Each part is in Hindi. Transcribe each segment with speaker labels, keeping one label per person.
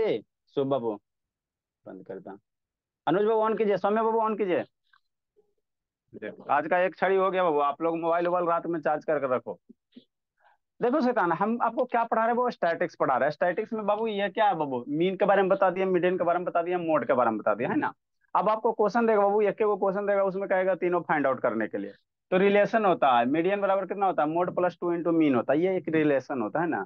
Speaker 1: कीजिए। शुभ बाबू बंद करता। अनुज बाबू ऑन कीजिए, सौम्य बाबू ऑन कीजिए। देखो, आज का एक छड़ी हो गया बाबू। आप लोग मोबाइल वोबाइल रात में चार्ज करके रखो। देखो शैतान, हम आपको क्या पढ़ा रहे हैं, वो स्टैटिक्स पढ़ा रहे हैं। स्टैटिक्स में बाबू ये क्या है बाबू, मीन के बारे में बता दिया, मीडियन के बारे में बता दिया, मोड के बारे में बता दिया, है ना। अब आपको क्वेश्चन देगा बाबू, एक वो क्वेश्चन देगा, उसमें कहेगा तीनों फाइंड आउट करने के लिए। तो रिलेशन होता है मीडियन बराबर कितना होता है, mode plus two into mean होता है, ये एक रिलेशन होता है ना।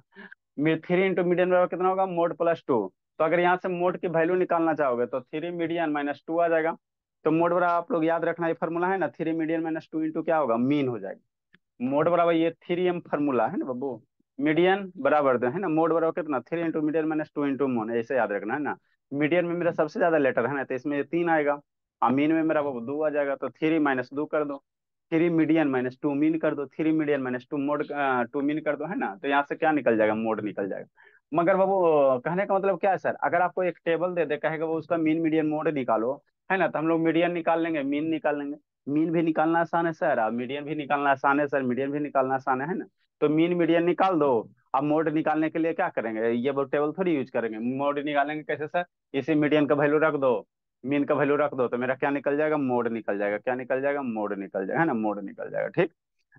Speaker 1: थ्री इंटू मीडियन बराबर कितना होगा, मोड प्लस टू। तो अगर यहाँ से मोड की वैल्यू निकालना चाहोगे तो थ्री मीडियन माइनस टू आ जाएगा। तो मोड बराबर आप लोग याद रखना, ये फॉर्मूला है ना, three median minus two into क्या होगा, मीन हो जाएगा। मोड बराबर ये थ्री एम फॉर्मूला है ना बाबू। मीडियन बराबर है ना, मोड बराबर कितना, three into median minus two into मोन, ऐसे याद रखना है ना। मीडियन में मेरा सबसे ज्यादा लेटर है ना, तो इसमें ये तीन आएगा। और मीन में मेरा बाबू दो आ जाएगा, तो थ्री माइनस दो कर दो। Three median minus two mean कर दो, three median minus two mode two mean कर दो, है ना। तो यहाँ से क्या निकल जाएगा, मोड निकल जाएगा। मगर बाबू कहने का मतलब क्या है सर, अगर आपको एक टेबल दे दे, कहेगा वो उसका मीन मीडियन मोड निकालो, है ना, तो हम लोग मीडियन निकाल लेंगे, मीन निकाल लेंगे। मीन भी निकालना आसान है सर, अब मीडियन भी निकालना आसान है सर, मीडियन भी निकालना आसान है ना। तो मीन मीडियन निकाल दो। अब मोड निकालने के लिए क्या करेंगे, ये वो टेबल थोड़ी यूज करेंगे, मोड निकालेंगे कैसे सर, इसी मीडियन का वैल्यू रख दो, मीन का वैल्यू रख दो, तो मेरा क्या निकल जाएगा, मोड निकल जाएगा। क्या निकल जाएगा, मोड निकल जाएगा, है ना, मोड निकल जाएगा। ठीक।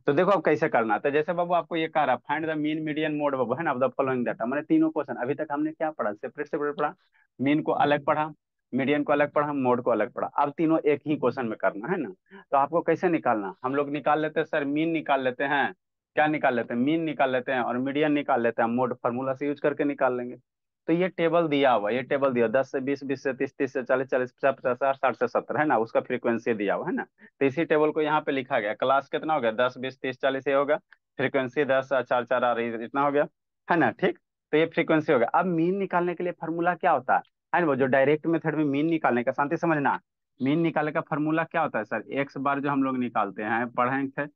Speaker 1: तो देखो अब कैसे करना है। तो जैसे बाबू आपको ये कह रहा, find the mean median mode बाबू, है ना, द फॉलोइंग डाटा, मैंने तीनों क्वेश्चन अभी तक हमने क्या पढ़ा, सेपरेट सेपरेट पढ़ा। मीन को अलग पढ़ा, मीडियन को अलग पढ़ा, मोड को अलग पढ़ा। अब तीनों एक ही क्वेश्चन में करना है ना। तो आपको कैसे निकालना, हम लोग निकाल लेते हैं सर, मीन निकाल लेते हैं। क्या निकाल लेते हैं, मीन निकाल लेते हैं, और मीडियन निकाल लेते हैं, मोड फार्मूला से यूज करके निकाल लेंगे। तो ये टेबल दिया हुआ, ये टेबल दिया 10 से 20, 20 से 30, 30 से 40, 40 से 50, 50, 60 से 70, है ना, उसका फ्रीक्वेंसी दिया हुआ है ना। तो इसी टेबल को यहाँ पे लिखा गया, क्लास कितना हो गया, 10, 20, 30, 40 ये हो गया। फ्रीक्वेंसी 10, 4, 4 आ रही है, इतना हो गया, है ना। ठीक। तो ये फ्रीक्वेंसी हो गया। अब मीन निकालने के लिए फार्मूला क्या होता है ना, वो जो डायरेक्ट मेथड में मीन निकालने का, शांति समझना। मीन निकालने का फार्मूला क्या होता है सर, एक्स बार जो हम लोग निकालते हैं, पढ़े थे,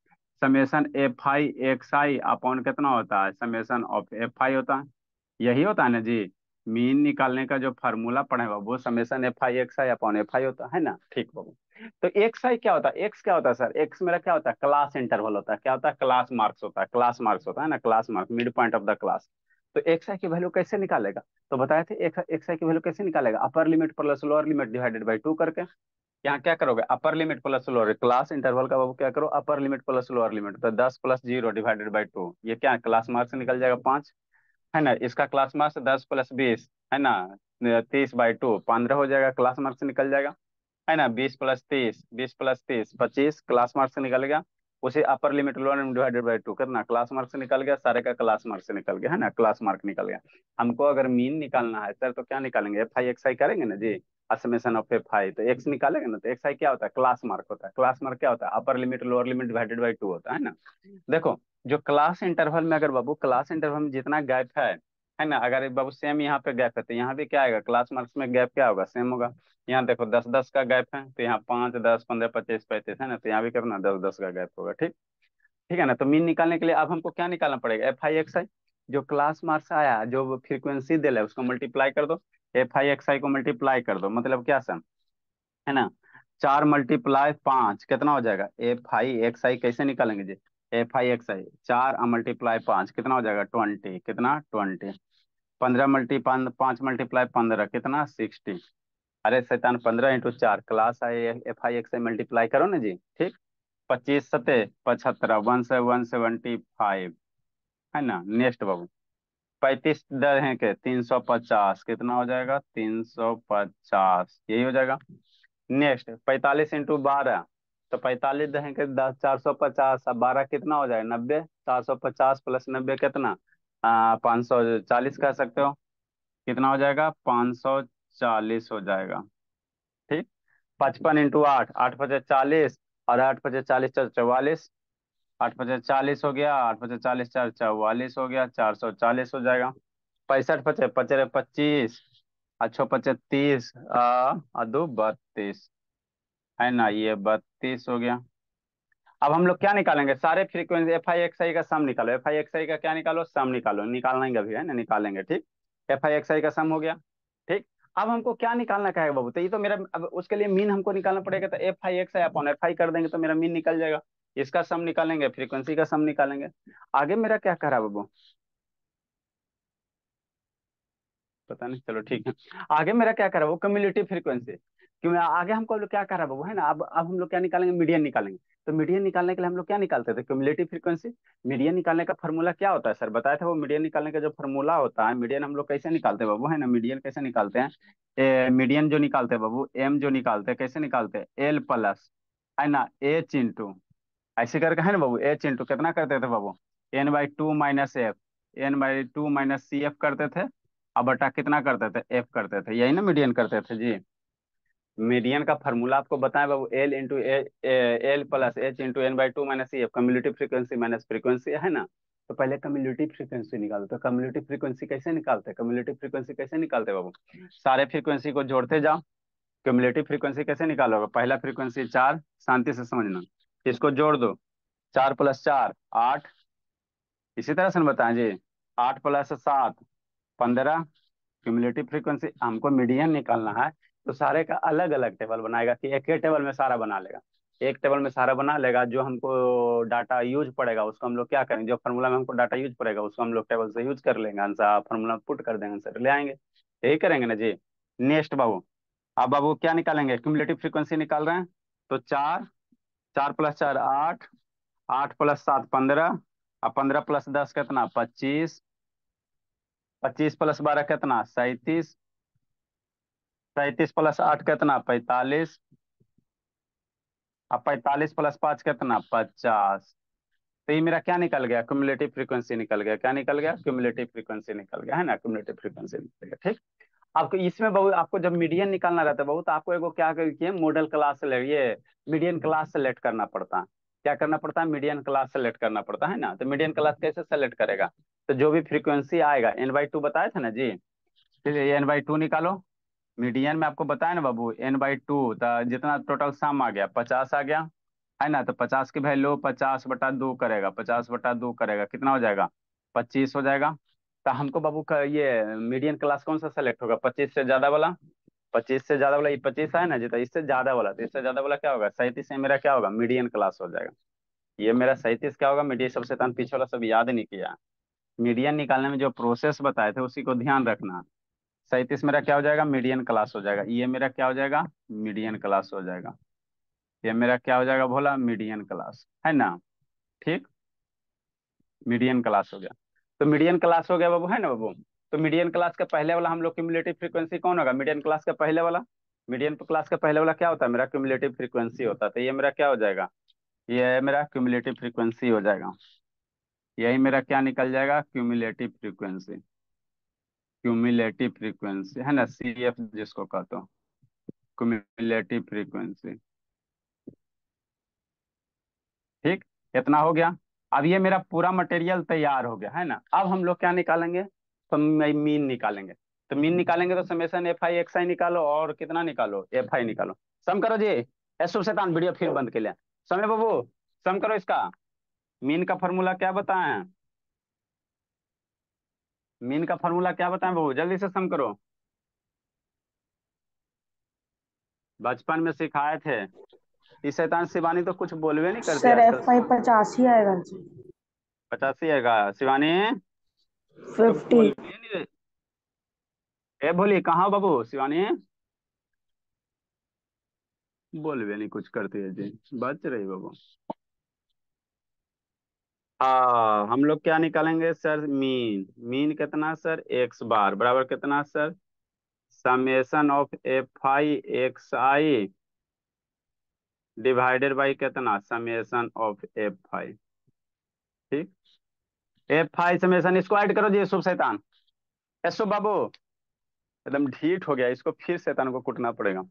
Speaker 1: summation F I x I upon कितना होता है, समेसन ऑफ एफ आई होता है। यही होता है ना जी। मीन निकालने का जो फार्मूला पढ़े हुआ, वो summation F I x I upon F I होता है ना। ठीक बाबू। तो एक्स आई क्या होता है, एक्स क्या होता है सर, एक्स मेरा क्या होता है, क्लास इंटरवल होता है। क्या होता है, क्लास मार्क्स होता है, क्लास मार्क्स होता है ना, class marks, mid point of the class. तो एक्स आई की वैल्यू कैसे निकालेगा, तो बताए थे, एक्स आई की वैल्यू कैसे निकालेगा, upper limit plus lower limit divided by two करके। यहाँ क्या करोगे, upper limit plus lower, class interval का बाबू क्या करो, upper limit plus lower limit, तो 10 plus zero divided by two, ये क्या है, क्लास मार्क्स निकल जाएगा 5, है ना। इसका क्लास मार्क्स 10 प्लस 20, है ना, 30 बाई टू 15 हो जाएगा, क्लास मार्क्स निकल जाएगा, है ना। 20 प्लस 30, 20 प्लस 30 25, क्लास मार्क्स निकल गया। उसे upper limit lower limit divided by two करना, क्लास मार्क्स निकल गया, सारे का क्लास मार्क्स निकल गया, है ना, क्लास मार्क निकल गया। हमको अगर मीन निकालना है सर, तो क्या निकालेंगे, एफ आई एक्स आई करेंगे ना जी, असमेशन ऑफ एफ आई, तो एक्स निकालेंगे ना, तो एक्स आई क्या होता है, क्लास मार्क होता है। क्लास मार्क क्या होता है, upper limit lower limit divided by two होता है ना। देखो, जो क्लास इंटरवल में, अगर बाबू क्लास इंटरवल में जितना गैप है ना, अगर बाबू सेम यहाँ पे गैप है, तो यहाँ भी क्या आएगा, क्लास मार्क्स में गैप क्या होगा, सेम होगा। यहाँ देखो 10, 10 का गैप है, तो यहाँ 5, 10, 15, 25, 35, है ना, तो यहाँ भी कितना 10, 10 का गैप होगा। ठीक। ठीक है ना। तो मीन निकालने के लिए अब हमको क्या निकालना पड़ेगा, एफ आई एक्स आई, जो क्लास मार्क्स आया, जो फ्रीक्वेंसी दिला है, उसको मल्टीप्लाई कर दो। एफ आई एक्स आई को मल्टीप्लाई कर दो, मतलब क्या सर, है ना, 4 × 5 कितना हो जाएगा, एफ आई एक्स आई कैसे निकालेंगे जी, एफ आई एक्स आई 4 × 5 कितना हो जाएगा, 20, कितना 20, 15 × 5 × 15 कितना 60। अरे शैतान, 15 × 4 class I F I x I multiply करो ना जी। ठीक। 25 × 7 = 75, 175, है ना। नेक्स्ट बाबू, 35 दर है के 350, कितना हो जाएगा, 350, यही हो जाएगा। नेक्स्ट 45 × 12, तो 45 दहें के 10, 450, अब 12 कितना हो जाएगा, 90, 450 प्लस 90 कितना, 540 कह सकते हो। कितना हो जाएगा, 540 हो जाएगा। ठीक। 55 × 8, 8 × 5 = 40, और 8 × 5 = 40, 44, 8 × 5 = 40 हो गया, 8 × 5 = 4, 44 हो गया, 440 हो जाएगा। 65 पचे पचे 25, अच्छो पचे 30, दो 32, है ना, ये 32 हो गया। अब हम लोग क्या निकालेंगे, सारे फ्रीक्वेंसी एफ आई एक्स आई का सम निकालो, एफ आई एक्स आई का क्या निकालो, सम निकालो, निकालना ही अभी है ना, निकालेंगे। ठीक। एफ आई एक्स आई का सम हो गया। ठीक। अब हमको क्या निकालना का है बाबू, तो ये तो मेरा, अब उसके लिए मीन हमको निकालना पड़ेगा, तो F I x I upon F I कर देंगे, तो मेरा मीन निकल जाएगा। इसका सम निकालेंगे, फ्रीक्वेंसी का सम निकालेंगे। आगे मेरा क्या कह रहा है बाबू, पता नहीं, चलो ठीक है। आगे मेरा क्या करा वो कम्युलेटिव फ्रीक्वेंसी, क्यों आगे हमको लोग क्या करा वो है ना। अब हम लोग क्या निकालेंगे, मीडियन निकालेंगे। तो मीडियन निकालने के लिए हम लोग क्या निकालते थे, कम्युलेटिव फ्रीक्वेंसी। मीडियन निकालने का फॉर्मूला क्या होता है सर, बताया था वो मीडियन निकालने का जो फॉर्मूला होता है। मीडियन हम लोग कैसे निकालते हैं बाबू है ना, मीडियन कैसे निकालते हैं, मीडियन जो निकालते हैं बाबू, एम जो निकालते हैं कैसे निकालते हैं, एल प्लस है ना एच इंटू, ऐसे करके है ना बाबू, एच इंटू कितना करते थे बाबू, n/2 minus F, n/2 minus C F करते थे। अब बटा कितना करते थे, एफ करते थे, यही ना मीडियन करते थे जी। मीडियन का फॉर्मूला आपको बताएं बाबू, L into L plus H into n/2 minus C F, cumulative frequency minus frequency है ना। तो पहले कम्युलेटिव फ्रीक्वेंसी निकालते, तो कम्युलेटिव फ्रीक्वेंसी कैसे निकालते हैं, कम्युलेटिव फ्रीक्वेंसी कैसे निकालते हैं बाबू, सारे फ्रीक्वेंसी को जोड़ते जाओ। कम्युलेटिव फ्रीक्वेंसी कैसे निकालोगे, पहला फ्रीक्वेंसी 4, शांति से समझना, इसको जोड़ दो, 4 + 4 8, इसी तरह से बताएं जी, 8 + 7 15। क्यूमुलेटिव फ्रीक्वेंसी हमको मीडियन निकालना है, तो सारे का अलग अलग टेबल बनाएगा कि एक ही टेबल में सारा बना लेगा। एक टेबल में सारा बना लेगा, जो हमको डाटा यूज पड़ेगा उसको हम लोग क्या करेंगे, जो फॉर्मूला में हमको डाटा यूज पड़ेगा उसको हम लोग टेबल से यूज कर लेंगे, आंसर फॉर्मूला पुट कर देंगे, आंसर ले आएंगे। यही करेंगे ना जी। नेक्स्ट बाबू, अब बाबू क्या निकालेंगे, क्यूमुलेटिव फ्रीक्वेंसी निकाल रहे हैं। तो 4, 4 + 4 8, 8 + 7 15, अब 15 + 10 कितना, 25, 25 + 12 कितना, 37, 37 + 8 कितना, 45, अब 45 + 5 कितना, 50। तो ये मेरा क्या निकल गया, क्यूमुलेटिव फ्रीक्वेंसी निकल गया, क्या निकल गया, क्यूमुलेटिव फ्रीक्वेंसी निकल गया है ना, क्यूमुलेटिव फ्रीक्वेंसी निकल गया। ठीक। आपको इसमें बहुत, आपको जब मीडियन निकालना रहता है बहुत, आपको एगो क्या करिए, मॉडल क्लास ये मीडियन क्लास सेलेक्ट करना पड़ता है। क्या करना पड़ता है, मीडियन क्लास सेलेक्ट करना पड़ता है ना। तो मीडियन क्लास कैसे सेलेक्ट करेगा, तो जो भी फ्रीक्वेंसी आएगा, n/2 बताया था ना जी, चलिए n/2 निकालो। मीडियन में आपको बताया ना बाबू, n/2, जितना टोटल सम आ गया 50 आ गया है ना। तो 50 की वैल्यू 50/2 करेगा, 50/2 करेगा कितना हो जाएगा, 25 हो जाएगा। तो हमको बाबू का ये मीडियन क्लास कौन सा सेलेक्ट होगा, 25 से ज्यादा वाला। 25 से ज्यादा वाला, ये 25 है ना जी, तो इससे ज्यादा वाला, तो इससे ज्यादा वाला क्या होगा, 37 से मेरा क्या होगा, मीडियन क्लास हो जाएगा। ये मेरा 37 क्या होगा, मीडियन। सबसे पीछे वाला सब याद नहीं किया। मीडियन निकालने में जो प्रोसेस बताए थे उसी को ध्यान रखना। 37 मेरा क्या हो जाएगा, मीडियन क्लास हो जाएगा। ये मेरा क्या हो जाएगा, मीडियन क्लास हो जाएगा। ये मेरा क्या हो जाएगा भोला, मीडियन क्लास है ना। ठीक, मीडियन क्लास हो गया। तो मीडियन क्लास हो गया बाबू है ना बाबू। तो मीडियन क्लास का पहले वाला हम लोग क्यूमुलेटिव फ्रीक्वेंसी कौन होगा, मीडियन क्लास का पहले वाला। मीडियन क्लास का पहले वाला क्या होता है, मेरा क्यूमुलेटिव फ्रीक्वेंसी होता है। तो ये मेरा क्या हो जाएगा, ये मेरा क्यूमुलेटिव फ्रीक्वेंसी हो जाएगा। यही मेरा क्या निकल जाएगा, क्यूमुलेटिव फ्रीक्वेंसी। क्यूमुलेटिव फ्रीक्वेंसी है ना, CF जिसको कहते हो, क्यूमुलेटिव फ्रीक्वेंसी। ठीक, इतना हो गया। अब ये मेरा पूरा मटेरियल तैयार हो गया है ना। अब हम लोग क्या निकालेंगे, तो मीन निकालेंगे। तो मीन निकालेंगे तो समेशन FI XI निकालो, और कितना निकालो, FI निकालो। सम करो जी, एसो शैतान वीडियो फिर बंद के लिए। समय बाबू, सम करो इसका। मीन का फॉर्मूला क्या बताएं, मीन का फॉर्मूला क्या बताएं बाबू, जल्दी से सम करो। बचपन में सिखाए थे। इस शैतान शिवानी तो कुछ बोलवे नहीं करती
Speaker 2: सर
Speaker 1: आजकल।
Speaker 2: FI 85 आएगा जी।
Speaker 1: 85 है का शिवानी, तो
Speaker 2: 50।
Speaker 1: बोलवे नहीं रहे। ए बोली कहाँ हो बाबू शिवानी, बोलवे नहीं कुछ करती है जी, बच रही बाबू। हाँ, हम लोग क्या निकालेंगे सर, मीन। मीन कितना सर, x बार बराबर कितना सर, F(I)(XI) डिवाइडेड बाई कितना, F(I)। ठीक, F(I) समेशन, इसको ऐड करो जी शुभ शैतान। एसो बाबू, एकदम ढीठ हो गया, इसको फिर शैतान को कुटना पड़ेगा।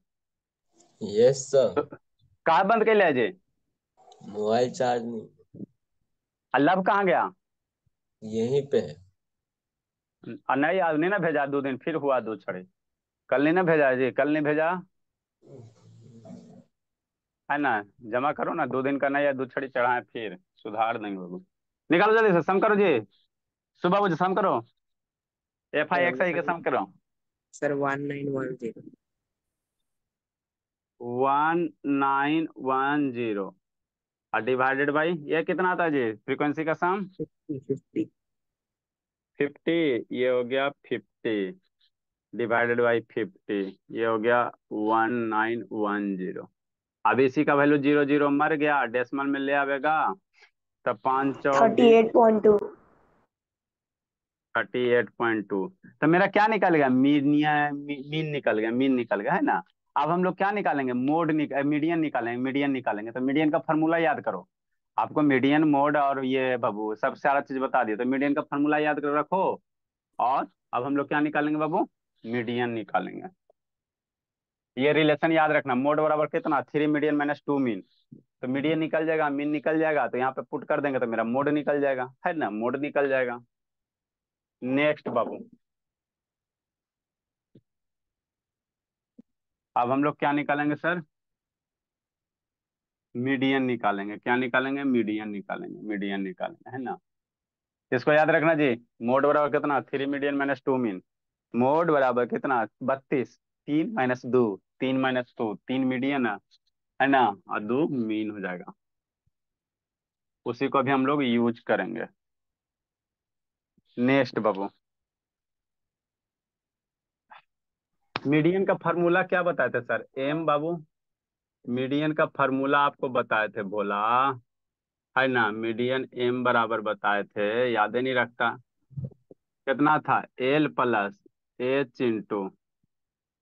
Speaker 2: Yes sir.
Speaker 1: तो कहाँ बंद कर लिया जी,
Speaker 2: मोबाइल चार्ज नहीं,
Speaker 1: अल्लाह कहाँ गया।
Speaker 2: यहीं पे है।
Speaker 1: नहीं, आज नहीं ना भेजा, 2 दिन फिर हुआ दो छड़े। कल नहीं ना भेजा जी, कल नहीं भेजा है ना। जमा करो ना, 2 दिन का नहीं है, 2 छड़ी चढ़ाए फिर सुधार देंगे बाबू। निकालो जल्दी से, सम करो जी, सुबह मुझे सम करो, FI XI के सम करो।
Speaker 2: सर 1910।
Speaker 1: 1910 और डिवाइडेड बाई ये कितना आता है जी, फ्रीक्वेंसी का सम
Speaker 2: 50।
Speaker 1: 50, ये हो गया 50। डिवाइडेड बाई 50, ये हो गया 1910। अब इसी का वैल्यू 00 मर गया, डेसिमल में ले आवेगा, तब 5
Speaker 3: 38.2।
Speaker 1: 38.2। तो मेरा क्या निकल गया, मीन निकल गया, मीन निकल गया है ना। अब हम लोग क्या निकालेंगे, मीडियन निकालेंगे, मीडियन निकालेंगे। तो मीडियन का फॉर्मूला याद करो। आपको मीडियन, मोड और ये बाबू सब सारा चीज बता दिया, तो मीडियन का फॉर्मूला याद कर रखो। और अब हम लोग क्या निकालेंगे बाबू, मीडियन निकालेंगे। ये रिलेशन याद रखना, मोड बराबर कितना, 3 मीडियन - 2 मीन। तो मीडियन निकल जाएगा, मीन निकल जाएगा, तो यहाँ पे पुट कर देंगे तो मेरा मोड निकल जाएगा, है ना, मोड निकल जाएगा। नेक्स्ट बाबू, अब हम लोग क्या निकालेंगे सर, मीडियन निकालेंगे। क्या निकालेंगे, मीडियन निकालेंगे, मीडियन निकालेंगे, है ना। इसको याद रखना जी, मोड बराबर कितना, 3 मीडियन - 2 मीन। मोड बराबर कितना, 32, 3 - 2, 3 - 2, 3 मीडियन है ना, और 2 मीन हो जाएगा। उसी को भी हम लोग यूज करेंगे। नेक्स्ट बाबू, मीडियन का फार्मूला क्या बताए थे सर, एम बाबू। मीडियन का फार्मूला आपको बताए थे भोला, है ना। मीडियन एम बराबर बताए थे, याद ही नहीं रखता। कितना था, एल प्लस एच इंटू,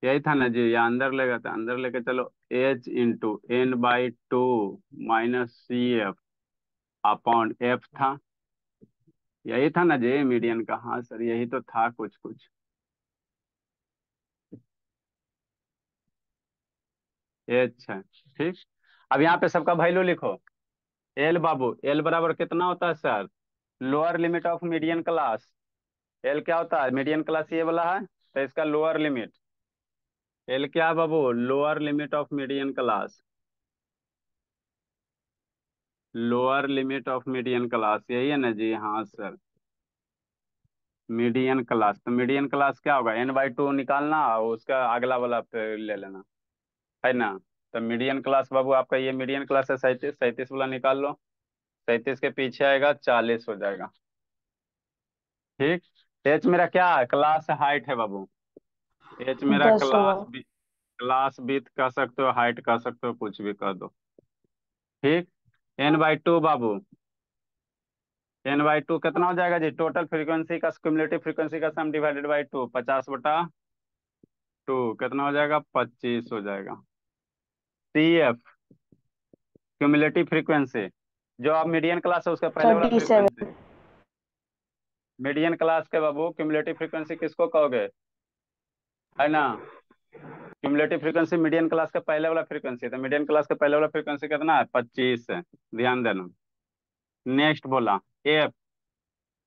Speaker 1: यही था ना जी, या अंदर लेगा था, अंदर लेके चलो, H into n/2 minus CF upon F था। यही था ना जी मीडियन का, हाँ सर यही तो था कुछ कुछ। एच है, ठीक। अब यहाँ पे सबका वैल्यू लिखो। एल बाबू, एल बराबर कितना होता है sir, lower limit of median class. L क्या होता है, मीडियन क्लास ये वाला है, तो इसका लोअर लिमिट। एल क्या है बाबू, lower limit of median class, lower limit of median class, यही है ना जी, हाँ सर। मीडियन क्लास, तो मीडियन क्लास क्या होगा, n/2 निकालना और उसका अगला वाला पे ले लेना, है ना। तो मीडियन क्लास बाबू आपका, ये मीडियन क्लास है 37, 37 वाला निकाल लो। 37 के पीछे आएगा 40 हो जाएगा, ठीक। एच मेरा क्या है, क्लास हाइट है बाबू। एच मेरा
Speaker 3: 10 होगा।
Speaker 1: क्लास विथ कह सकते हो, हाइट कह सकते हो, कुछ भी कह दो, ठीक। n/2 बाबू, n/2 कितना हो जाएगा जी, टोटल फ्रीक्वेंसी का, क्यूमुलेटिव फ्रीक्वेंसी का सम डिवाइडेड बाई 2, 50/2 कितना हो जाएगा, 25 हो जाएगा। CF क्यूमुलेटिव फ्रीक्वेंसी, जो आप मीडियन क्लास है उसका पहले वाला
Speaker 3: 37।
Speaker 1: फ्रीक्वेंसी। मीडियन क्लास के बाबू क्यूमुलेटिव फ्रीक्वेंसी किसको कहोगे, है ना। क्यूमुलेटिव फ्रीक्वेंसी मीडियन क्लास का पहले वाला फ्रीक्वेंसी, तो मीडियन क्लास का पहले वाला फ्रीक्वेंसी कितना है, 25 है, ध्यान देना। नेक्स्ट बोला, एफ।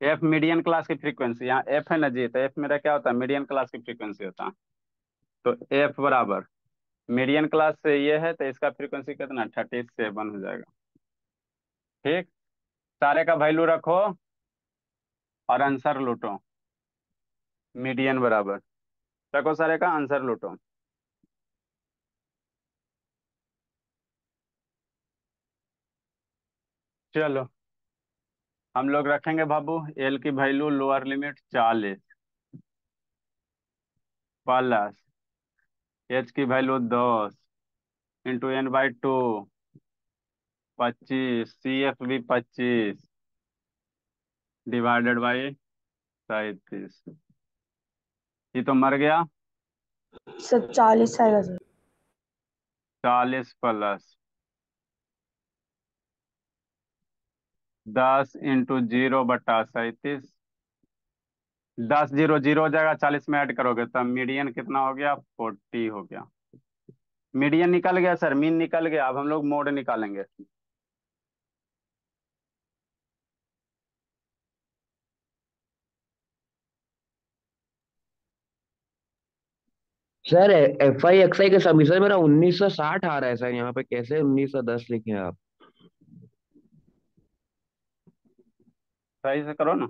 Speaker 1: एफ मीडियन क्लास की फ्रीक्वेंसी, यहाँ एफ है ना जी, तो एफ मेरा क्या होता है, मीडियन क्लास की फ्रीक्वेंसी होता है। तो एफ बराबर, मीडियन क्लास से ये है, तो इसका फ्रीक्वेंसी कितना, 37 हो जाएगा, ठीक। सारे का वैल्यू रखो और आंसर लूटो। मीडियन बराबर रखो, सारे का आंसर लूटो। चलो, हम लोग रखेंगे बाबू, एल की value lower limit 40 plus H की वैल्यू 10 इंटू n/2, 25, CF भी 25 डिवाइडेड बाई 37। ये तो मर गया,
Speaker 3: सर 40 आएगा सर।
Speaker 1: 40 प्लस 10 इंटू 0/37, 10 0 0 हो जाएगा, 40 में ऐड करोगे तब मीडियन कितना हो गया, 40 हो गया। मीडियन निकल गया सर, मीन निकल गया, अब हम लोग मोड निकालेंगे।
Speaker 4: सर FI XI का सबमिशन मेरा 1960 आ रहा है सर, यहाँ पे कैसे 1910 लिखे हैं आप।
Speaker 1: सही से करो ना,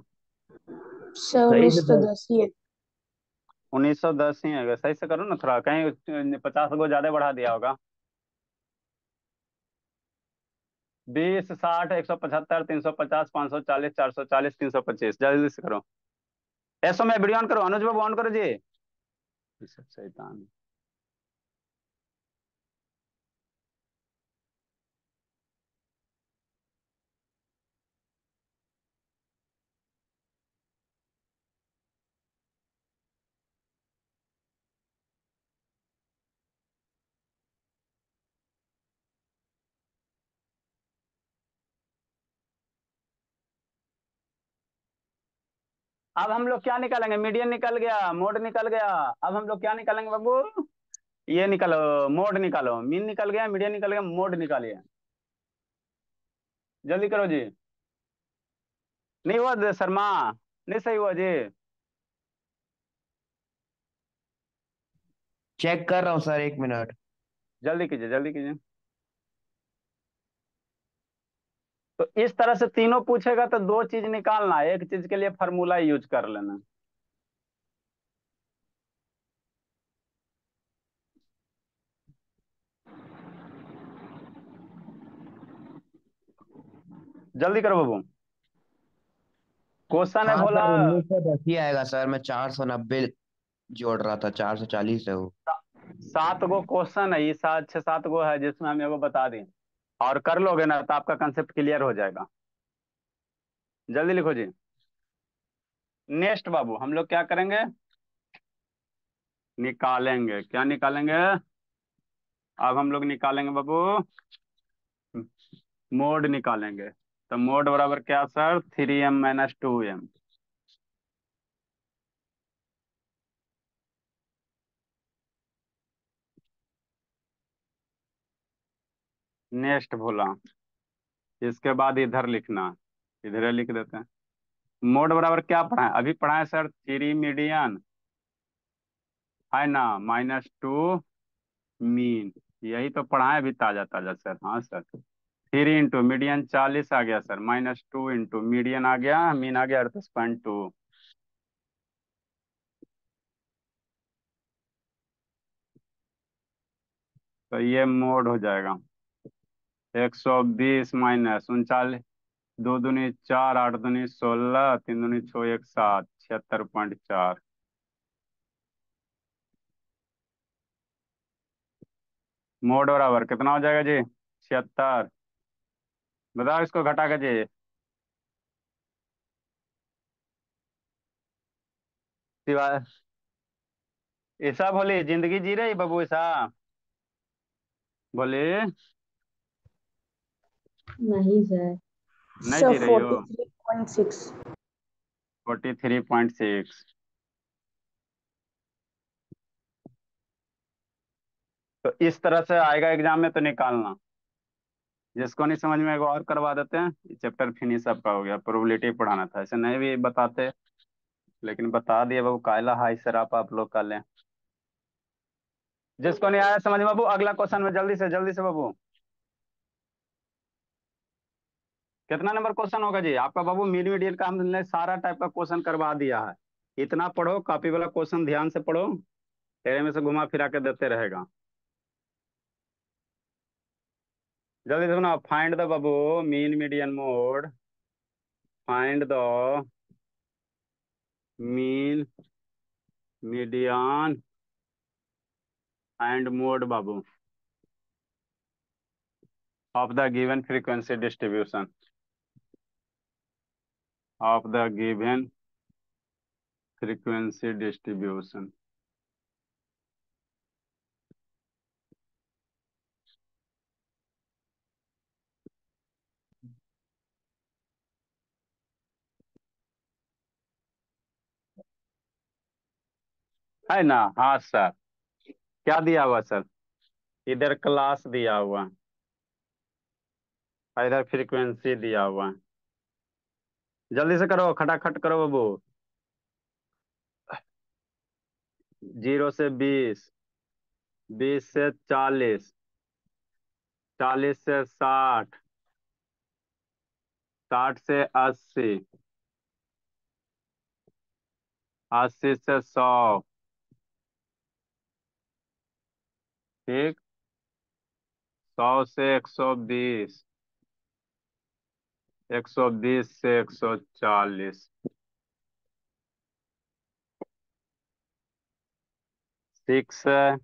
Speaker 3: सर
Speaker 4: सही से सर।
Speaker 3: 1910 ही है।
Speaker 1: 1910 ही है, सही से करो ना, थोड़ा कहीं 50 को ज्यादा बढ़ा दिया होगा। 20 60 175 350 540 440 325, जल्दी से करो। ऐसो में वीडियो ऑन करो, अनुज बाबू ऑन करो जी। ये सब शैतान। अब हम लोग क्या निकालेंगे? मीडियन निकल गया, मोड निकल गया। अब हम लोग क्या निकालेंगे बाबू? ये निकालो, मोड निकालो। मीन निकल गया, मीडियन निकल गया, मोड निकालिए। जल्दी करो जी। नहीं हुआ शर्मा? नहीं सही हुआ जी?
Speaker 4: चेक कर रहा हूँ सर, 1 मिनट।
Speaker 1: जल्दी कीजिए, जल्दी कीजिए। तो इस तरह से तीनों पूछेगा तो दो चीज निकालना, एक चीज के लिए फॉर्मूला यूज कर लेना। जल्दी करो बाबू। क्वेश्चन है
Speaker 4: हाँ
Speaker 1: बोला।
Speaker 4: सर, 1910 ही आएगा सर। मैं 490 जोड़ रहा था, 440 है वो।
Speaker 1: 7 गो क्वेश्चन है, ये 6 7 गो है जिसमें हम एगो बता दें। और कर लोगे ना तो आपका कंसेप्ट क्लियर हो जाएगा। जल्दी लिखो जी। नेक्स्ट बाबू हम लोग क्या करेंगे? निकालेंगे, क्या निकालेंगे? अब हम लोग निकालेंगे बाबू, मोड निकालेंगे। तो मोड बराबर क्या सर? 3m - 2m। नेक्स्ट बोला, इसके बाद इधर लिखना, इधर लिख देते हैं। मोड बराबर क्या पढ़ाए? अभी पढ़ाए सर, 3 मीडियन है ना, -2 मीन। यही तो पढ़ाए अभी ताजा ताजा सर। हाँ सर, 3 × मीडियन 40 आ गया सर, -2 × मीडियन आ गया, मीन आ गया 38.2। तो ये मोड हो जाएगा 120 माइनस 39, 2 दूनी 4, 8 दूनी 16, 3 दूनी 6, 1 7, 76.4। मोड बराबर कितना हो जाएगा जी? 76। बताओ इसको घटा के जी। सिवा ऐसा बोली, जिंदगी जी रही बाबू ऐसा बोली?
Speaker 3: नहीं सर।
Speaker 1: नहीं
Speaker 3: सर
Speaker 1: जी रही हो?
Speaker 3: 43.6।
Speaker 1: 43.6। तो इस तरह से आएगा एग्जाम में, तो निकालना। जिसको नहीं समझ में आएगा और करवा देते हैं। चैप्टर फिनिश आपका हो गया। प्रोबेबिलिटी पढ़ाना था, ऐसे नहीं भी बताते, लेकिन बता दिए बाबू, कायला हाई सर आप लोग कर लें। जिसको नहीं आया समझ में बाबू, अगला क्वेश्चन में जल्दी से बाबू। कितना नंबर क्वेश्चन होगा जी आपका बाबू? मिड मीडियन का हमने सारा टाइप का क्वेश्चन करवा दिया है। इतना पढ़ो, कॉपी वाला क्वेश्चन ध्यान से पढ़ो, तेरे में से घुमा फिरा के देते रहेगा। जल्दी से सुनो। Find the Babu mean median mode. Find the mean median and mode Babu of the given frequency distribution, of the given frequency distribution. है ना? हाँ सर। क्या दिया हुआ सर? इधर क्लास दिया हुआ है, इधर फ्रीक्वेंसी दिया हुआ है। जल्दी से करो, खटाखट करो बाबू। 0 से 20, 20 से 40, 40 से 60, 60 से 80, 80 से 100। ठीक। 100 से 120, 120 से 140। 6 है,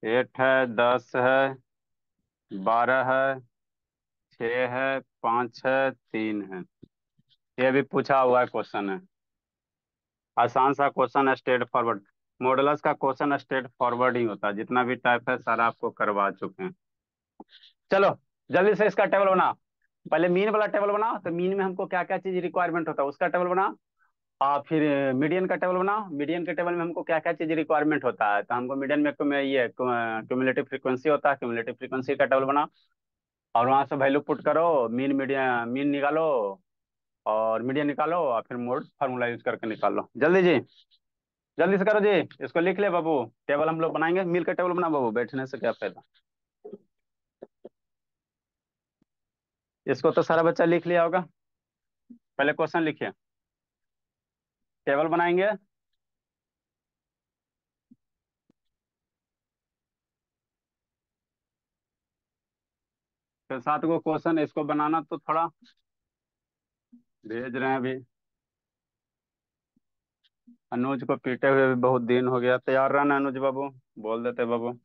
Speaker 1: 8 है, 10 है, 12 है, 6 है, 5 है, 3 है। ये भी पूछा हुआ है क्वेश्चन है। आसान सा क्वेश्चन है, स्ट्रेट फॉरवर्ड। मॉडुलस का क्वेश्चन स्ट्रेट फॉरवर्ड ही होता है, जितना भी टाइप है सारा आपको करवा चुके हैं। चलो जल्दी से इसका टेबल बना। पहले मीन वाला टेबल बना, तो मीन में हमको क्या क्या चीज रिक्वायरमेंट होता है उसका टेबल बना। फिर मीडियन का टेबल बना। मीडियन के टेबल में हमको क्या क्या चीज रिक्वायरमेंट होता है, तो हमको मीडियन में ये क्यूमुलेटिव फ्रीक्वेंसी होता है, क्यूमुलेटिव फ्रीक्वेंसी का टेबल बना। और वहां से वैल्यू पुट करो, मीन मीडियन मीन निकालो और मीडियन निकालो, और फिर मोड फार्मूला यूज करके निकालो। जल्दी जी, जल्दी से करो जी। इसको लिख ले बाबू, टेबल हम लोग बनाएंगे। मिल का टेबल बना बाबू, बैठने से क्या फायदा। इसको तो सारा बच्चा लिख लिया होगा। पहले क्वेश्चन लिखिए, टेबल बनाएंगे। फिर 7 गो क्वेश्चन, इसको बनाना तो थोड़ा भेज रहे हैं अभी। अनुज को पीटे हुए भी बहुत दिन हो गया। तैयार रहना अनुज बाबू, बोल देते बाबू।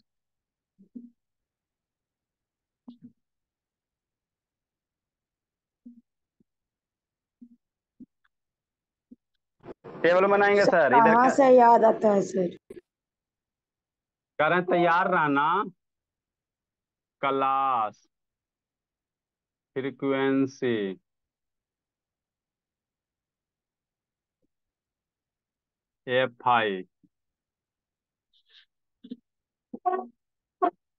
Speaker 1: टेबल बनाएंगे
Speaker 3: सर
Speaker 1: सर, इधर
Speaker 3: कहाँ
Speaker 1: क्या
Speaker 3: से याद आता है सर?
Speaker 1: कह रहे हैं, तैयार रहना। क्लास फ्रीक्वेंसी Fi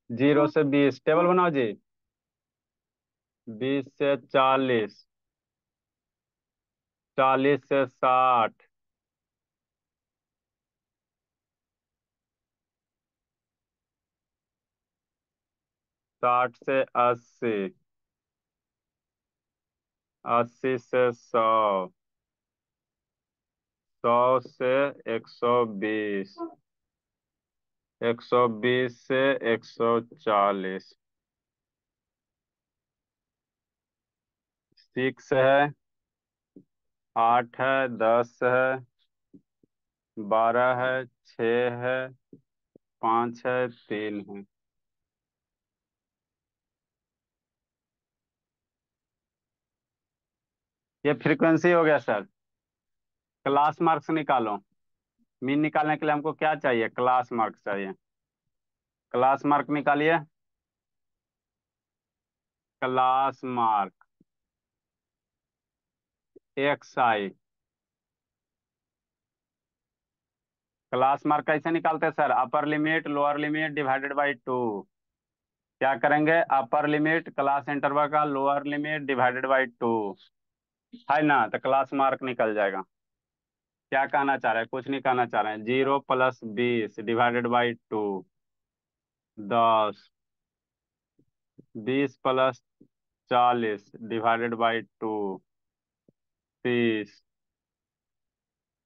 Speaker 1: 0 से 20, टेबल बनाओ जी। 20 से 40, 40 से 60, 60 से 80, 80 से 100, 100 से 120, 120 से 140। 6 है, 8 है, 10 है, 12 है, 6 है, 5 है, 3 है। ये फ्रीक्वेंसी हो गया सर। क्लास मार्क्स निकालो। मीन निकालने के लिए हमको क्या चाहिए, क्लास मार्क्स चाहिए। क्लास मार्क निकालिए। Class mark XI। Class mark कैसे निकालते हैं sir, upper limit lower limit divided by 2। क्या करेंगे, अपर लिमिट क्लास इंटरवल का लोअर लिमिट डिवाइडेड बाई 2 है ना, तो क्लास मार्क निकल जाएगा। क्या कहना चाह रहे हैं, कुछ नहीं कहना चाह रहे हैं। 0 + 20 divided by 2, 10। 20 + 40 divided by 2, 30।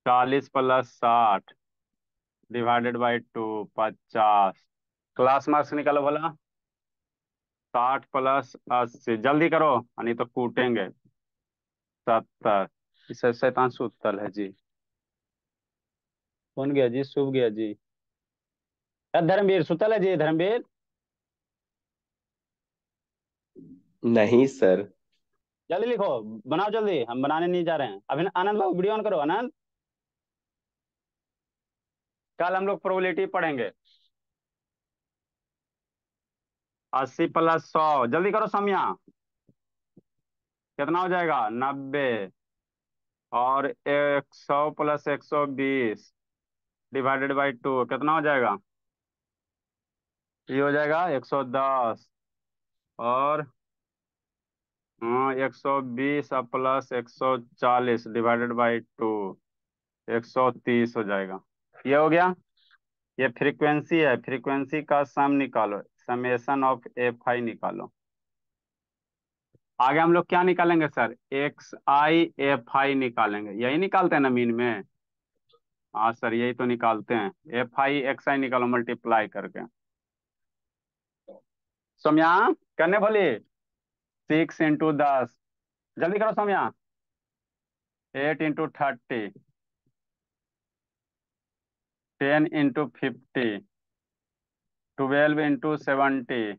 Speaker 1: 40 + 60 divided by 2, 50। Class marks निकालो बोला। 60 + 80, जल्दी करो नहीं तो कूटेंगे। 70। इसे शैतान सुतल है जी। कौन गया जी, सूख गया जी। धर्मवीर सुतल है जी, धर्मवीर।
Speaker 2: नहीं सर।
Speaker 1: जल्दी लिखो, बनाओ जल्दी, हम बनाने नहीं जा रहे हैं अभी। आनंद बाबू वीडियो ऑन करो आनंद। कल हम लोग प्रोबेबिलिटी पढ़ेंगे। 80 + 100, जल्दी करो समिया। कितना हो जाएगा, 90। और 100 + 120 डिवाइडेड बाई 2 कितना हो जाएगा, ये हो जाएगा 110। और 120 + 140 डिवाइडेड बाई 2, 130 हो जाएगा। ये हो गया। ये फ्रीक्वेंसी है, फ्रीक्वेंसी का सम निकालो, समेशन ऑफ Fi निकालो। आगे हम लोग क्या निकालेंगे सर, XI Fi निकालेंगे। यही निकालते हैं ना मीन में। हाँ सर यही तो निकालते हैं, Fi XI निकालो मल्टीप्लाई करके। सोम्या करने बोली। 6 × 10, जल्दी करो सोम्या। 8 × 30, 10 × 50, 12 × 70,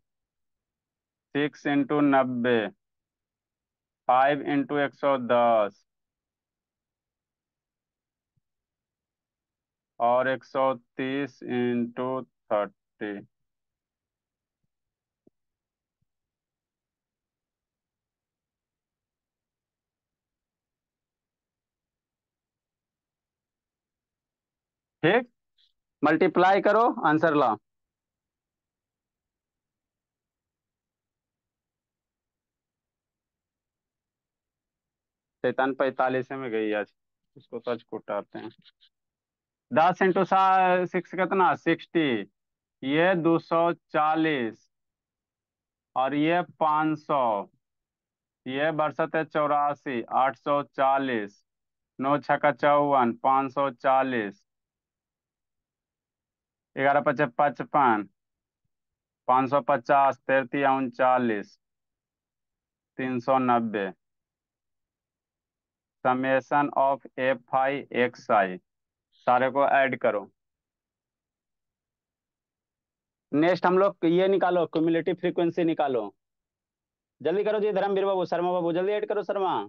Speaker 1: 6 × 90, 5 × 110 और 130 × 30। ठीक, मल्टीप्लाई करो, आंसर ला। 45 में गई आज, उसको सच कुटाते हैं। 10 × 6 कितना, 60। ये 240 और ये 500। ये बरसत है 84, 840। 9 × 6 = 54, 540। 11 × 5 = 55, 550। 33 × 39, 390। समेशन ऑफ FI XI, सारे को ऐड करो। नेक्स्ट हम लोग ये निकालो, क्यूमुलेटिव फ्रीक्वेंसी निकालो। जल्दी करो जी, धर्मवीर बाबू, शर्मा बाबू, जल्दी ऐड करो शर्मा।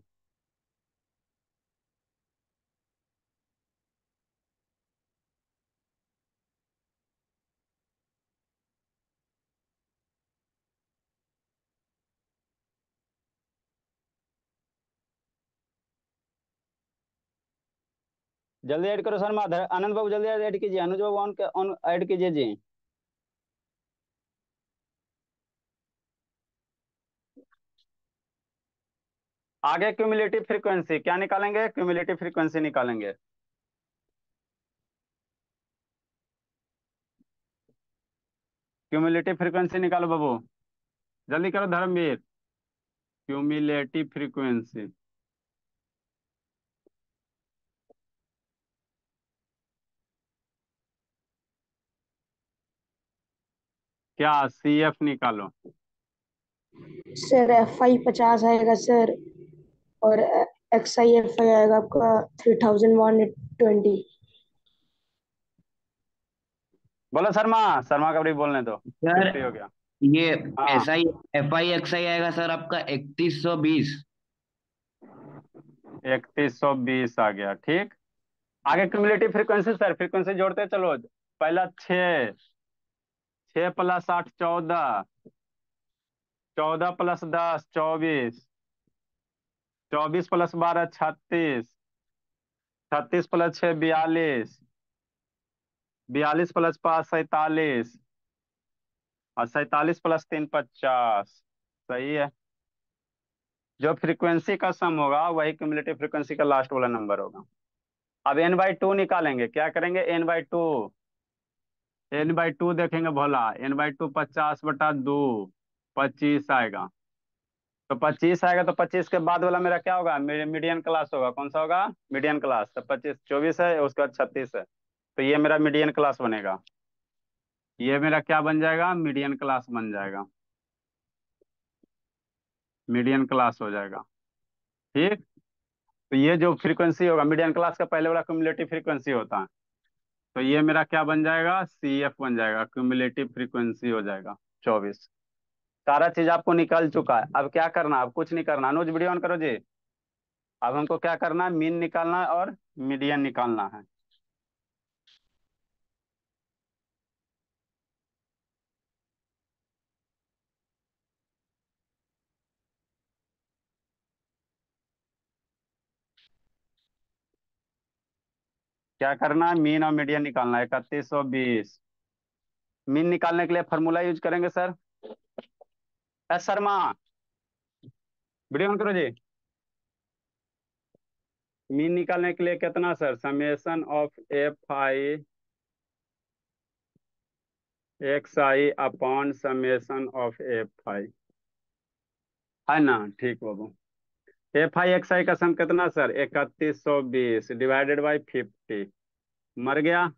Speaker 1: जल्दी ऐड करो शर्मा। आनंद बाबू जल्दी ऐड कीजिए, अनुज बाबू ऑन ऐड कीजिए जी। आगे क्यूमुलेटिव फ्रीक्वेंसी क्या निकालेंगे, क्यूमुलेटिव फ्रीक्वेंसी निकालेंगे। क्यूमुलेटिव फ्रीक्वेंसी निकालो बाबू, जल्दी करो धर्मवीर। क्यूमुलेटिव फ्रीक्वेंसी क्या, CF निकालो।
Speaker 3: सर FI 50 आएगा सर, और XI FI आएगा आपका 3120।
Speaker 1: बोलो शर्मा, शर्मा का भी बोलने दो,
Speaker 4: सर
Speaker 1: 50 हो गया।
Speaker 4: ये
Speaker 1: हाँ,
Speaker 4: FI XI आएगा सर आपका 3120।
Speaker 1: 3120 आ गया, ठीक। आगे क्यूमुलेटिव फ्रीक्वेंसी सर, फ्रीक्वेंसी जोड़ते चलो। पहला 6, 6 + 8 = 14, 14 + 10 = 24, 24 + 12 = 36, 36 + 6 = 42, 42 + 5 = 47, और 47 + 3 = 50। सही है। जो फ्रीक्वेंसी का सम होगा वही क्यूमुलेटिव फ्रीक्वेंसी का लास्ट वाला नंबर होगा। अब n/2 निकालेंगे, क्या करेंगे, n/2। n/2 देखेंगे भोला, n/2 50/2, 25 आएगा। तो 25 आएगा, तो 25 के बाद वाला मेरा क्या होगा, मेरे मीडियन क्लास होगा। कौन सा होगा, मीडियन क्लास। तो 25, 24 है, उसके बाद 36 है, तो ये मेरा मीडियन क्लास बनेगा। ये मेरा क्या बन जाएगा, मीडियन क्लास बन जाएगा, मीडियन क्लास हो जाएगा। ठीक। तो ये जो फ्रीक्वेंसी होगा मीडियन क्लास का, पहले वाला क्यूमुलेटिव फ्रीक्वेंसी होता है। तो ये मेरा क्या बन जाएगा, CF बन जाएगा, क्यूमुलेटिव फ्रीक्वेंसी हो जाएगा 24। सारा चीज आपको निकल चुका है। अब क्या करना, अब कुछ नहीं करना। अनुज वीडियो ऑन करो जी। अब हमको क्या करना है, मीन निकालना है और मीडियन निकालना है। क्या करना है, मीन और मीडियन निकालना है। 3120। मीन निकालने के लिए फॉर्मूला यूज करेंगे sir. S Sharma, video on करो जी। मीन निकालने के लिए कितना सर, समेशन ऑफ FI XI/समेशन ऑफ FI, है ना। ठीक बाबू। FI XI का सम कितना सर, 3120 / 50। मर गया।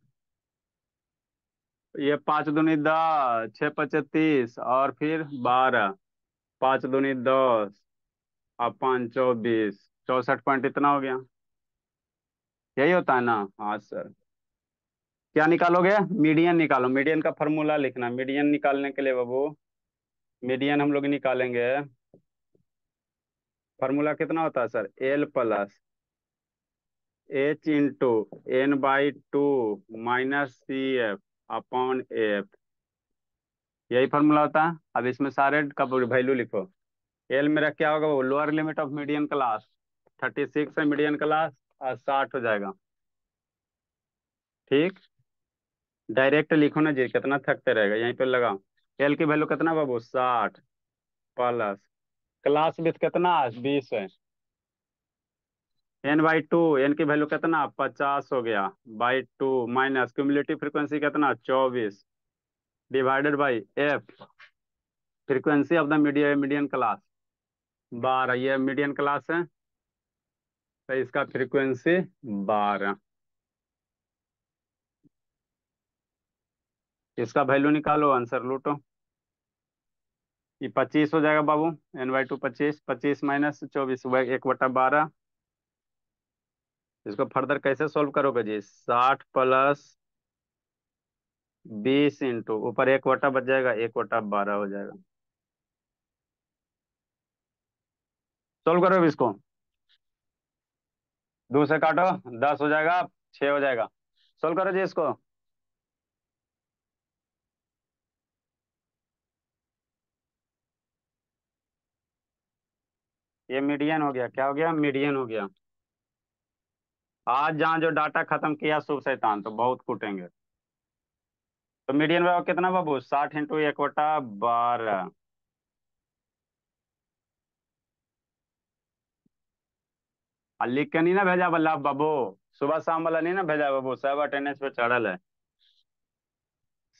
Speaker 1: ये 5 दूनी 10, 6 × 5 = 30, और फिर 12, 5 दूनी 10, और 5 24, 64 पॉइंट इतना हो गया। यही होता है ना, हाँ सर। क्या निकालोगे? मीडियन निकालो। मीडियन का फॉर्मूला लिखना। मीडियन निकालने के लिए बाबू, मीडियन हम लोग निकालेंगे। फॉर्मूला कितना होता है sir? L plus H into N/2 minus CF upon F. यही फॉर्मूला होता है। अब इसमें सारे का वैल्यू लिखो। एल मेरा क्या होगा वो? Lower limit of median class 36 है, मीडियन क्लास, और 60 हो जाएगा। ठीक, डायरेक्ट लिखो ना जी, कितना थकते रहेगा, यहीं पे लगाओ। एल की वैल्यू कितना बाबू? 60 प्लस क्लास विथ कितना? 20 है। N/2, एन की वैल्यू कितना? 50 हो गया, बाई 2 माइनस क्यूमुलेटिव फ्रीक्वेंसी कितना? 24 divided by F, frequency of the median class 12। ये मीडियन क्लास है तो इसका फ्रीक्वेंसी 12। इसका वैल्यू निकालो, आंसर लूटो। ये 25 हो जाएगा बाबू। N/2 25, 25 माइनस 24 वह 1/12। इसको फर्दर कैसे सोल्व करोगे जी? 60 प्लस 20 इंटू ऊपर 1 बच जाएगा, 1/12 हो जाएगा। सोल्व करो अब इसको। 2 से काटो, 10 हो जाएगा, 6 हो जाएगा। सोल्व करो जी इसको। ये मीडियन हो गया। क्या हो गया? मीडियन हो गया। आज जहाँ जो डाटा खत्म किया शुभ शैतान, तो बहुत कूटेंगे। तो मीडियन में कितना बाबू? 60 इंटू 1/12। और लिख के नहीं ना भेजा बल्ला बाबू, सुबह शाम वाला नहीं ना भेजा बाबू, सब अटेंडेंस पे चढ़ल है।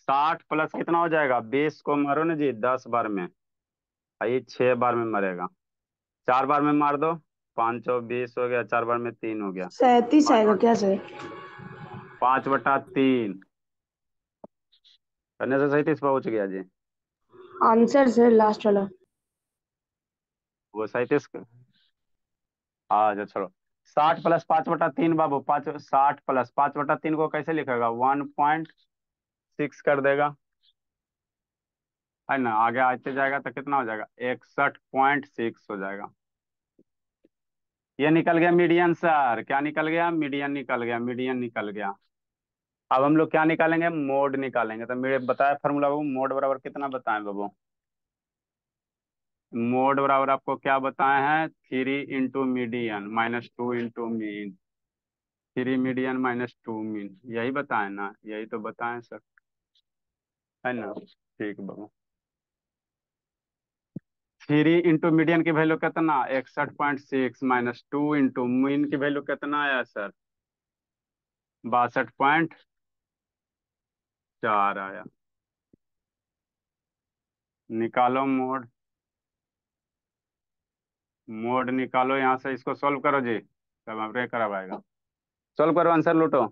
Speaker 1: 60 प्लस कितना हो जाएगा? 20 को मारो ना जी 10 बार में, और ये 6 बार में मरेगा। 4 बार में मार दो, 5 20 हो गया, 4 बार में 3 हो गया।
Speaker 3: 37 आएगा क्या सर?
Speaker 1: 5/3 करने से सही 30 पहुंच गया जी।
Speaker 3: आंसर सर लास्ट वाला।
Speaker 1: वो 37। अच्छा चलो। 60 प्लस 5/3 बाबू, 60 प्लस 5/3 को कैसे लिखेगा? 1.6 कर देगा, है ना? आगे आते जाएगा तो कितना हो जाएगा? 61.6 हो जाएगा। ये निकल गया मीडियन सर। क्या निकल गया? मीडियन निकल गया, मीडियन निकल गया। अब हम लोग क्या निकालेंगे? मोड निकालेंगे। तो मेरे बताया फॉर्मूला बाबू, मोड बराबर कितना बताएं बाबू? मोड बराबर आपको क्या बताए हैं? 3 into median -2 into mean. 3 median -2 mean, यही बताए ना? यही तो बताएं सर, है ना? ठीक बाबू। 3 इंटू मीडियन की वैल्यू कितना? 61.6 -2 इंटू मीन की वैल्यू कितना आया सर? 62.4 आया। निकालो मोड। मोड निकालो यहाँ से, इसको सोल्व करो जी, तब हमरे करब आएगा। सोल्व करो, आंसर लूटो।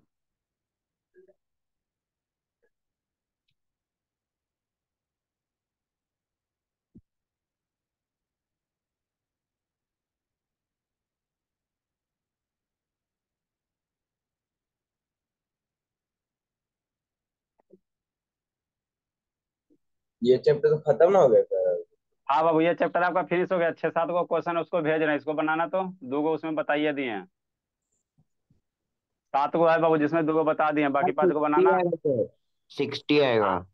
Speaker 2: ये चैप्टर तो खत्म ना हो गया सर?
Speaker 1: हाँ बाबू, ये चैप्टर आपका फिनिश हो गया। 6 7 को क्वेश्चन उसको भेज रहे हैं, इसको बनाना तो 2 को उसमें बताइए दिए हैं। 7 को है बाबू, जिसमें 2 को बता दिए हैं, बाकी 5 को
Speaker 4: 60
Speaker 1: बनाना।
Speaker 4: आएगा सर, 60 आएगा।
Speaker 1: हाँ,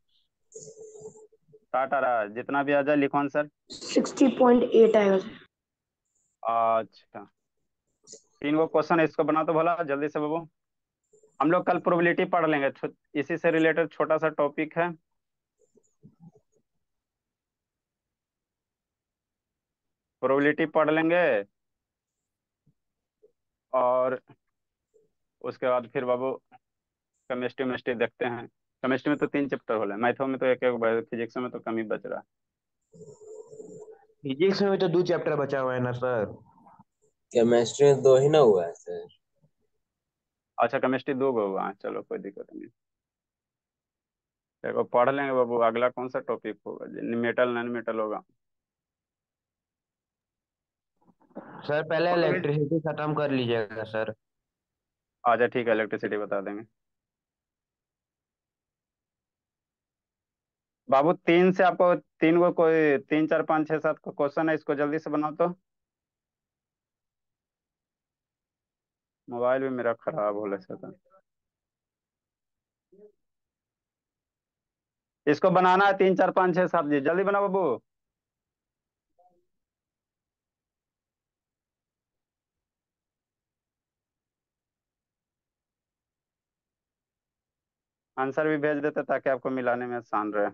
Speaker 1: 60 आ रहा है, जितना भी आ जाए लिखो आंसर।
Speaker 3: 60.8 आएगा सर।
Speaker 1: अच्छा, 3 को क्वेश्चन, इसको बना तो भला जल्दी से बाबू। हम लोग कल प्रोबेबिलिटी पढ़ लेंगे, इसी से रिलेटेड छोटा सा टॉपिक है। प्रोबेबिलिटी पढ़ लेंगे, और उसके बाद फिर बाबू केमिस्ट्री मिस्ट्री देखते हैं। केमिस्ट्री में तो 3 चैप्टर हो रहे, मैथों में तो एक एक, फिजिक्स में तो कम ही बच रहा है।
Speaker 4: फिजिक्स में भी तो 2 चैप्टर बचा हुआ है ना सर।
Speaker 2: केमिस्ट्री में 2 ही ना हुआ है सर?
Speaker 1: अच्छा, केमिस्ट्री 2 को हुआ है, चलो कोई दिक्कत नहीं। देखो पढ़ लेंगे बाबू। अगला कौन सा टॉपिक होगा जी? मेटल नॉन मेटल होगा।
Speaker 4: सर पहले
Speaker 1: पढ़ोगे?
Speaker 4: इलेक्ट्रिसिटी खत्म कर लीजिएगा सर।
Speaker 1: अच्छा ठीक है, इलेक्ट्रिसिटी बता देंगे। बाबू 3 से आपको 3 को कोई 3 4 5 6 7 का क्वेश्चन है, इसको जल्दी से बनाओ तो। मोबाइल भी मेरा खराब होने से था। इसको बनाना है 3 4 5 6 7 जी, जल्दी बनाओ बाबू। आंसर भी भेज देते ताकि आपको मिलाने में आसान रहे।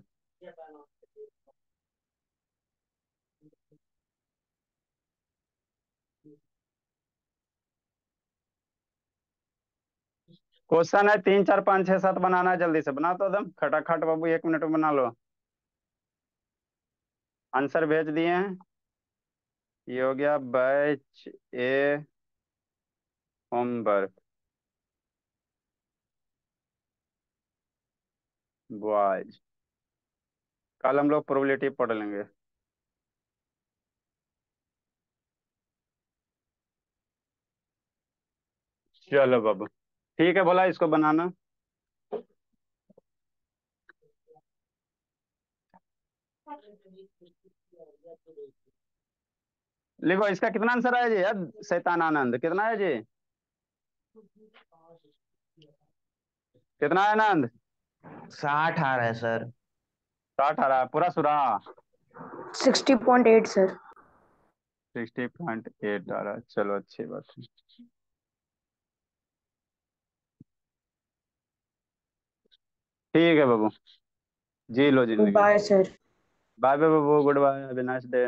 Speaker 1: क्वेश्चन है 3 4 5 6 7 बनाना है, जल्दी से बना तो एकदम खटाखट बाबू, 1 मिनट में बना लो। आंसर भेज दिए हैं। ये हो गया बैच ए होमवर्क बॉयज। कल हम लोग प्रोबेबिलिटी पढ़ लेंगे। चलो बाबू, ठीक है, बोला इसको बनाना। लिखो इसका कितना आंसर आया जी यार, शैतान आनंद कितना है जी? कितना है आनंद?
Speaker 4: 60 आ रहा है सर।
Speaker 1: 60 आ रहा है पूरा सुरा?
Speaker 3: 60.8 सर।
Speaker 1: 60.8 आ रहा है, चलो अच्छी बात है। ठीक है बाबू, जी लो जिंदगी।
Speaker 3: Bye sir.
Speaker 1: बाय बाय बाबू, goodbye, have a nice day.